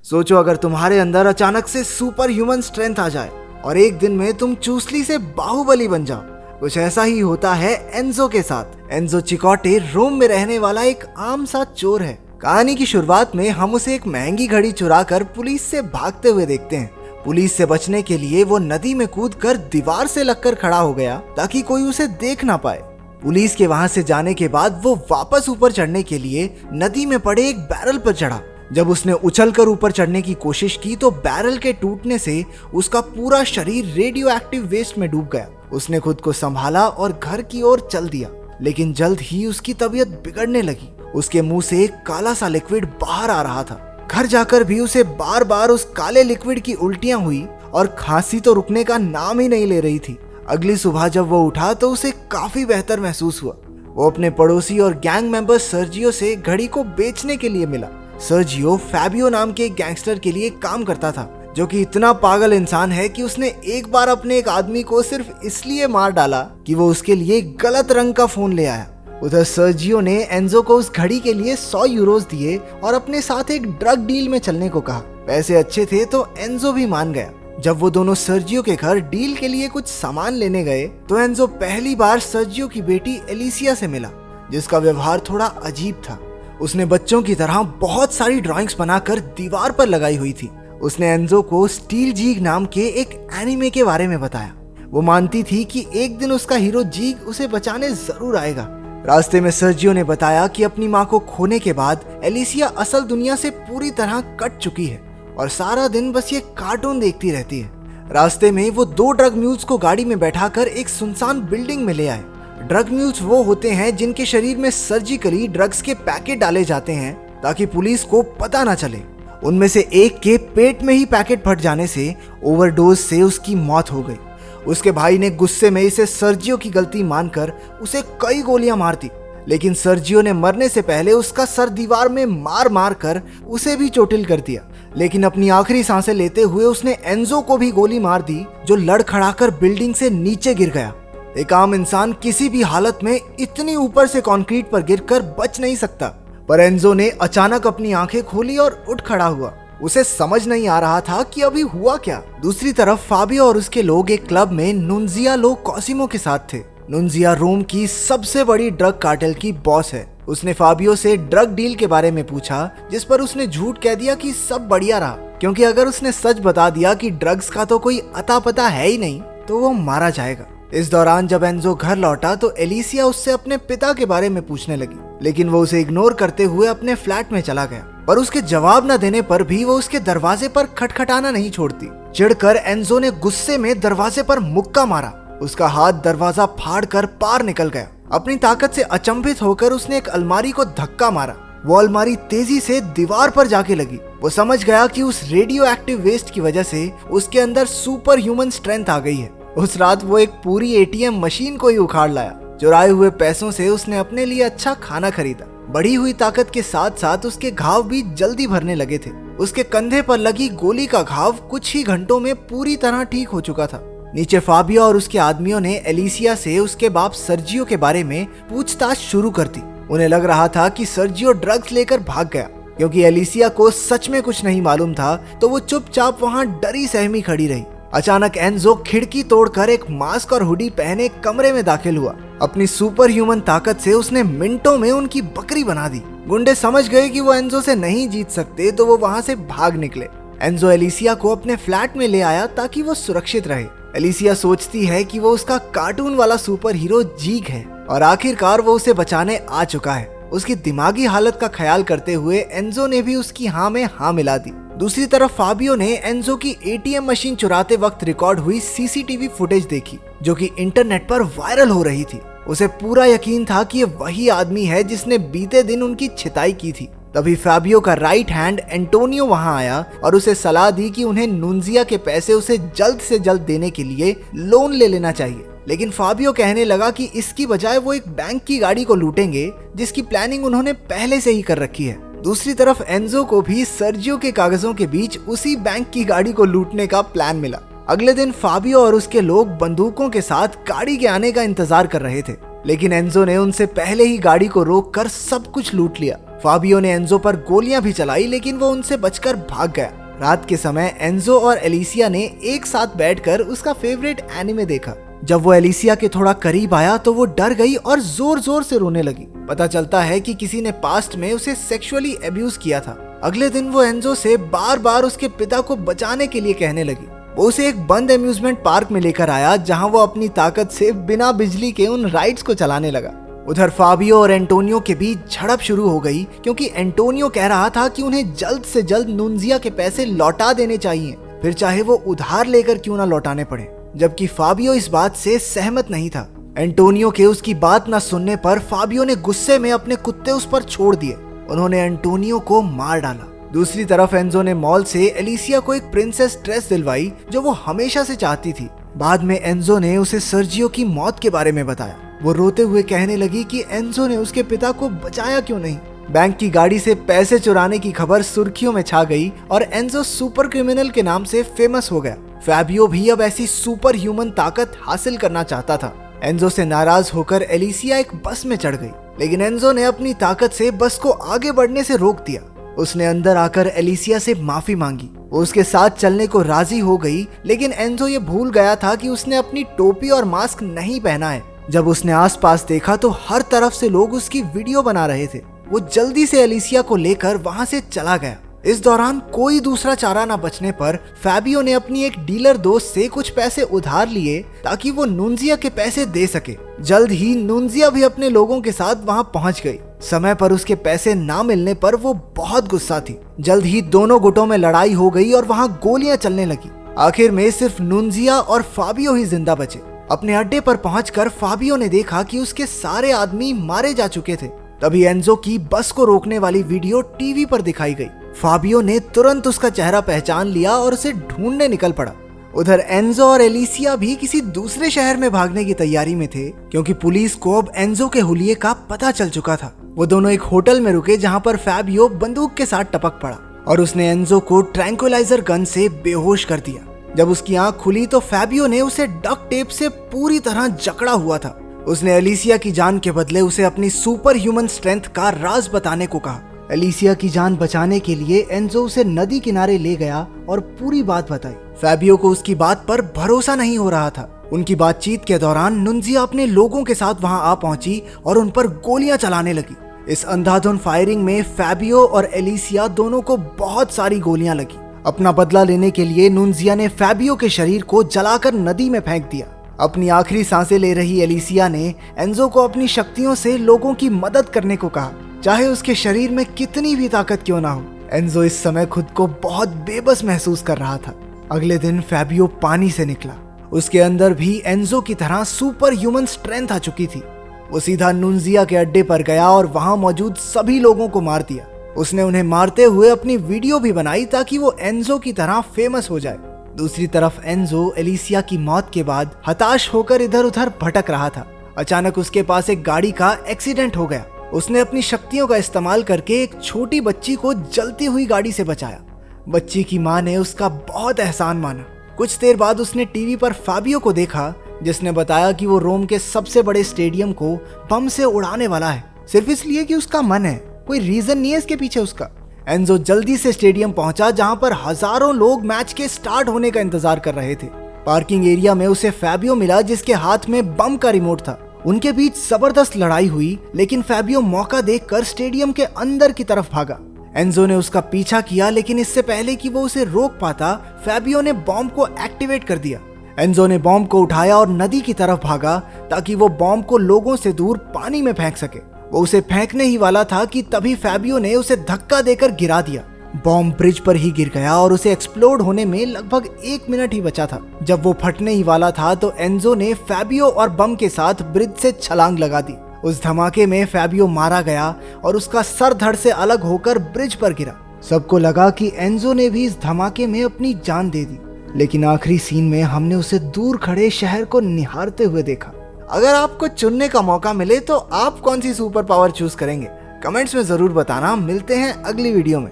सोचो अगर तुम्हारे अंदर अचानक से सुपर ह्यूमन स्ट्रेंथ आ जाए और एक दिन में तुम चूसली से बाहुबली बन जाओ। कुछ ऐसा ही होता है एंजो के साथ। एंजो चिकोटे रोम में रहने वाला एक आम सा चोर है। कहानी की शुरुआत में हम उसे एक महंगी घड़ी चुरा कर पुलिस से भागते हुए देखते हैं। पुलिस से बचने के लिए वो नदी में कूदकर दीवार से लगकर खड़ा हो गया ताकि कोई उसे देख ना पाए। पुलिस के वहां से जाने के बाद वो वापस ऊपर चढ़ने के लिए नदी में पड़े एक बैरल पर चढ़ा। जब उसने उछलकर ऊपर चढ़ने की कोशिश की तो बैरल के टूटने से उसका पूरा शरीर रेडियो एक्टिव वेस्ट में डूब गया। उसने खुद को संभाला और घर की ओर चल दिया, लेकिन जल्द ही उसकी तबीयत बिगड़ने लगी। उसके मुंह से एक काला सा लिक्विड बाहर आ रहा था। घर जाकर भी उसे बार बार उस काले लिक्विड की उल्टियां हुई और खांसी तो रुकने का नाम ही नहीं ले रही थी। अगली सुबह जब वो उठा तो उसे काफी बेहतर महसूस हुआ। वो अपने पड़ोसी और गैंग मेंबर सर्जियो से घड़ी को बेचने के लिए मिला। सर्जियो फैबियो नाम के एक गैंगस्टर के लिए काम करता था, जो कि इतना पागल इंसान है कि उसने एक बार अपने एक आदमी को सिर्फ इसलिए मार डाला कि वो उसके लिए गलत रंग का फोन ले आया। उधर सर्जियो ने एंजो को उस घड़ी के लिए 100 यूरोज दिए और अपने साथ एक ड्रग डील में चलने को कहा। पैसे अच्छे थे तो एंजो भी मान गया। जब वो दोनों सर्जियो के घर डील के लिए कुछ सामान लेने गए तो एंजो पहली बार सर्जियो की बेटी एलिसिया से मिला, जिसका व्यवहार थोड़ा अजीब था। उसने बच्चों की तरह बहुत सारी ड्राइंग्स बनाकर दीवार पर लगाई हुई थी। उसने एंजो को स्टील जीग नाम के एक एनिमे के बारे में बताया। वो मानती थी कि एक दिन उसका हीरो जीग उसे बचाने जरूर आएगा। रास्ते में सर्जियो ने बताया कि अपनी माँ को खोने के बाद एलिसिया असल दुनिया से पूरी तरह कट चुकी है और सारा दिन बस ये कार्टून देखती रहती है। रास्ते में वो 2 ड्रग म्यूल्स को गाड़ी में बैठाकर एक सुनसान बिल्डिंग में ले आए। ड्रग म्यूल्स वो होते हैं जिनके शरीर में सर्जिकली ड्रग्स के पैकेट डाले जाते हैं ताकि पुलिस को पता ना चले। उनमें से एक के पेट में ही पैकेट फट जाने से ओवरडोज से उसकी मौत हो गई। उसके भाई ने गुस्से में इसे सर्जियो की गलती मानकर उसे कई गोलियां मार दी, लेकिन सर्जियो ने मरने से पहले उसका सर दीवार में मार मार कर उसे भी चोटिल कर दिया। लेकिन अपनी आखिरी सांसें लेते हुए उसने एंजो को भी गोली मार दी, जो लड़खड़ाकर बिल्डिंग से नीचे गिर गया। एक आम इंसान किसी भी हालत में इतनी ऊपर से कंक्रीट पर गिरकर बच नहीं सकता, पर एंजो ने अचानक अपनी आंखें खोली और उठ खड़ा हुआ। उसे समझ नहीं आ रहा था कि अभी हुआ क्या। दूसरी तरफ फाबियो और उसके लोग एक क्लब में नुन्जिया लो कॉसिमो के साथ थे। नुन्जिया रोम की सबसे बड़ी ड्रग कार्टेल की बॉस है। उसने फाबियो से ड्रग डील के बारे में पूछा, जिस पर उसने झूठ कह दिया कि सब बढ़िया रहा, क्योंकि अगर उसने सच बता दिया कि ड्रग्स का तो कोई अता पता है ही नहीं तो वो मारा जाएगा। इस दौरान जब एंजो घर लौटा तो एलिसिया उससे अपने पिता के बारे में पूछने लगी, लेकिन वो उसे इग्नोर करते हुए अपने फ्लैट में चला गया। पर उसके जवाब न देने पर भी वो उसके दरवाजे पर खटखटाना नहीं छोड़ती। चिढ़कर एंजो ने गुस्से में दरवाजे पर मुक्का मारा। उसका हाथ दरवाजा फाड़कर पार निकल गया। अपनी ताकत से अचंभित होकर उसने एक अलमारी को धक्का मारा। वो अलमारी तेजी से दीवार पर जाके लगी। वो समझ गया कि उस रेडियो एक्टिव वेस्ट की वजह से उसके अंदर सुपर ह्यूमन स्ट्रेंथ आ गई है। उस रात वो एक पूरी एटीएम मशीन को ही उखाड़ लाया। चुराए हुए पैसों से उसने अपने लिए अच्छा खाना खरीदा। बढ़ी हुई ताकत के साथ साथ उसके घाव भी जल्दी भरने लगे थे। उसके कंधे पर लगी गोली का घाव कुछ ही घंटों में पूरी तरह ठीक हो चुका था। नीचे फाबियो और उसके आदमियों ने एलिसिया से उसके बाप सर्जियो के बारे में पूछताछ शुरू कर दी। उन्हें लग रहा था कि सर्जियो ड्रग्स लेकर भाग गया। क्योंकि एलिसिया को सच में कुछ नहीं मालूम था तो वो चुपचाप वहां डरी सहमी खड़ी रही। अचानक एंजो खिड़की तोड़कर एक मास्क और हुडी पहने कमरे में दाखिल हुआ। अपनी सुपर ह्यूमन ताकत से उसने मिनटों में उनकी बकरी बना दी। गुंडे समझ गए कि वो एंजो से नहीं जीत सकते तो वो वहां से भाग निकले। एंजो एलिसिया को अपने फ्लैट में ले आया ताकि वो सुरक्षित रहे। एलिसिया सोचती है कि वो उसका कार्टून वाला सुपर हीरो जीग है और आखिरकार वो उसे बचाने आ चुका है। उसकी दिमागी हालत का ख्याल करते हुए एंजो ने भी उसकी हाँ में हाँ मिला दी। दूसरी तरफ फाबियो ने एंजो की एटीएम मशीन चुराते वक्त रिकॉर्ड हुई सीसीटीवी फुटेज देखी, जो कि इंटरनेट पर वायरल हो रही थी। उसे पूरा यकीन था कि ये वही आदमी है जिसने बीते दिन उनकी छिताई की थी। तभी फाबियो का राइट हैंड एंटोनियो वहां आया और उसे सलाह दी कि उन्हें नुन्जिया के पैसे उसे जल्द से जल्द देने के लिए लोन ले लेना चाहिए। लेकिन फाबियो कहने लगा कि इसकी बजाय वो एक बैंक की गाड़ी को लूटेंगे, जिसकी प्लानिंग उन्होंने पहले से ही कर रखी है। दूसरी तरफ एंजो को भी सर्जियो के कागजों के बीच उसी बैंक की गाड़ी को लूटने का प्लान मिला। अगले दिन फाबियो और उसके लोग बंदूकों के साथ गाड़ी के आने का इंतजार कर रहे थे। लेकिन एंजो ने उनसे पहले ही गाड़ी को रोक कर सब कुछ लूट लिया। फाबियो ने एंजो पर गोलियां भी चलाई, लेकिन वो उनसे बचकर भाग गया। रात के समय एंजो और एलिसिया ने एक साथ बैठकर उसका फेवरेट एनिमे देखा। जब वो एलिसिया के थोड़ा करीब आया तो वो डर गई और जोर जोर से रोने लगी। पता चलता है कि किसी ने पास्ट में उसे सेक्सुअली अब्यूज किया था। अगले दिन वो एंजो से बार बार उसके पिता को बचाने के लिए कहने लगी। वो उसे एक बंद अम्यूजमेंट पार्क में लेकर आया, जहां वो अपनी ताकत से बिना बिजली के उन राइड्स को चलाने लगा। उधर फाबियो और एंटोनियो के बीच झड़प शुरू हो गई, क्योंकि एंटोनियो कह रहा था कि उन्हें जल्द से जल्द नुन्जिया के पैसे लौटा देने चाहिए, फिर चाहे वो उधार लेकर क्यों ना लौटाने पड़े। जबकि फाबियो इस बात से सहमत नहीं था। एंटोनियो के उसकी बात न सुनने पर फाबियो ने गुस्से में अपने कुत्ते उस पर छोड़ दिए। उन्होंने एंटोनियो को मार डाला। दूसरी तरफ एंजो ने मॉल से एलिसिया को एक प्रिंसेस ड्रेस दिलवाई, जो वो हमेशा से चाहती थी। बाद में एंजो ने उसे सर्जियो की मौत के बारे में बताया। वो रोते हुए कहने लगी कि एंजो ने उसके पिता को बचाया क्यों नहीं। बैंक की गाड़ी से पैसे चुराने की खबर सुर्खियों में छा गई और एंजो सुपर क्रिमिनल के नाम से फेमस हो गया। फैबियो भी अब ऐसी सुपर ह्यूमन ताकत हासिल करना चाहता था। एंजो से नाराज होकर एलिसिया एक बस में चढ़ गई, लेकिन एंजो ने अपनी ताकत से बस को आगे बढ़ने से रोक दिया। उसने अंदर आकर एलिसिया से माफी मांगी। वो उसके साथ चलने को राजी हो गई, लेकिन एंजो ये भूल गया था कि उसने अपनी टोपी और मास्क नहीं पहना है। जब उसने आसपास देखा तो हर तरफ से लोग उसकी वीडियो बना रहे थे। वो जल्दी से एलिसिया को लेकर वहां से चला गया। इस दौरान कोई दूसरा चारा न बचने पर फैबियो ने अपनी एक डीलर दोस्त से कुछ पैसे उधार लिए, ताकि वो नुन्जिया के पैसे दे सके। जल्द ही नुन्जिया भी अपने लोगों के साथ वहां पहुंच गई। समय पर उसके पैसे ना मिलने पर वो बहुत गुस्सा थी। जल्द ही दोनों गुटों में लड़ाई हो गई और वहां गोलियां चलने लगी। आखिर में सिर्फ नुन्जिया और फाबियो ही जिंदा बचे। अपने अड्डे पर पहुंचकर फाबियो ने देखा कि उसके सारे आदमी मारे जा चुके थे। तभी एंजो की बस को रोकने वाली वीडियो टीवी पर दिखाई गई। फाबियो ने तुरंत उसका चेहरा पहचान लिया और उसे ढूंढने निकल पड़ा। उधर एंजो और एलिसिया भी किसी दूसरे शहर में भागने की तैयारी में थे, क्योंकि पुलिस को अब एंजो के हुलिये का पता चल चुका था। वो दोनों एक होटल में रुके, जहां पर फैबियो बंदूक के साथ टपक पड़ा और उसने एंजो को ट्रैंक्विलाइजर गन से बेहोश कर दिया। जब उसकी आंख खुली तो फैबियो ने उसे डक टेप से पूरी तरह जकड़ा हुआ था। उसने एलिसिया की जान के बदले उसे अपनी सुपर ह्यूमन स्ट्रेंथ का राज बताने को कहा। एलिसिया की जान बचाने के लिए एंजो उसे नदी किनारे ले गया और पूरी बात बताई। फैबियो को उसकी बात पर भरोसा नहीं हो रहा था। उनकी बातचीत के दौरान नुन्जिया अपने लोगों के साथ वहां आ पहुंची और उन पर गोलियां चलाने लगी। इस अंधाधुंध फायरिंग में फैबियो और एलिसिया दोनों को बहुत सारी गोलियां लगी। अपना बदला लेने के लिए नुन्जिया ने फैबियो के शरीर को जलाकर नदी में फेंक दिया। अपनी आखिरी सांसें ले रही एलिसिया ने एंजो को अपनी शक्तियों से लोगों की मदद करने को कहा, चाहे उसके शरीर में कितनी भी ताकत क्यों ना हो। एंजो इस समय खुद को बहुत बेबस महसूस कर रहा था। अगले दिन फैबियो पानी से निकला। उसके अंदर भी एंजो की तरह सुपर ह्यूमन स्ट्रेंथ आ चुकी थी। वो सीधा नुन्जिया के अड्डे पर गया और वहां मौजूद सभी लोगों को मार दिया। उसने उन्हें मारते हुए अपनी वीडियो भी बनाई, ताकि वो एंजो की तरह फेमस हो जाए। दूसरी तरफ एंजो एलिसिया की मौत के बाद हताश होकर इधर उधर भटक रहा था। अचानक उसके पास एक गाड़ी का एक्सीडेंट हो गया। उसने अपनी शक्तियों का इस्तेमाल करके एक छोटी बच्ची को जलती हुई गाड़ी से बचाया। बच्ची की मां ने उसका बहुत एहसान माना। कुछ देर बाद उसने टीवी पर फाबियो को देखा, जिसने बताया कि वो रोम के सबसे बड़े स्टेडियम को बम से उड़ाने वाला है, सिर्फ इसलिए कि उसका मन है। कोई रीजन नहीं है इसके पीछे उसका। एंजो जल्दी से स्टेडियम पहुंचा, जहां पर हजारों लोग मैच के स्टार्ट होने का इंतजार कर रहे थे। पार्किंग एरिया में उसे फैबियो मिला, जिसके हाथ में बम का रिमोट था। उनके बीच जबरदस्त लड़ाई हुई, लेकिन फैबियो मौका देखकर स्टेडियम के अंदर की तरफ भागा। एंजो ने उसका पीछा किया, लेकिन इससे पहले कि वो उसे रोक पाता, फैबियो ने बॉम्ब को एक्टिवेट कर दिया। एंजो ने बॉम्ब को उठाया और नदी की तरफ भागा, ताकि वो बॉम्ब को लोगों से दूर पानी में फेंक सके। वो उसे फेंकने ही वाला था कि तभी फैबियो ने उसे धक्का देकर गिरा दिया। बॉम्ब ब्रिज पर ही गिर गया और उसे एक्सप्लोड होने में लगभग 1 मिनट ही बचा था। जब वो फटने ही वाला था तो एंजो ने फैबियो और बम के साथ ब्रिज से छलांग लगा दी। उस धमाके में फैबियो मारा गया और उसका सर धड़ से अलग होकर ब्रिज पर गिरा। सबको लगा कि एंजो ने भी इस धमाके में अपनी जान दे दी, लेकिन आखिरी सीन में हमने उसे दूर खड़े शहर को निहारते हुए देखा। अगर आपको चुनने का मौका मिले तो आप कौन सी सुपर पावर चूज करेंगे? कमेंट्स में जरूर बताना। मिलते हैं अगली वीडियो में।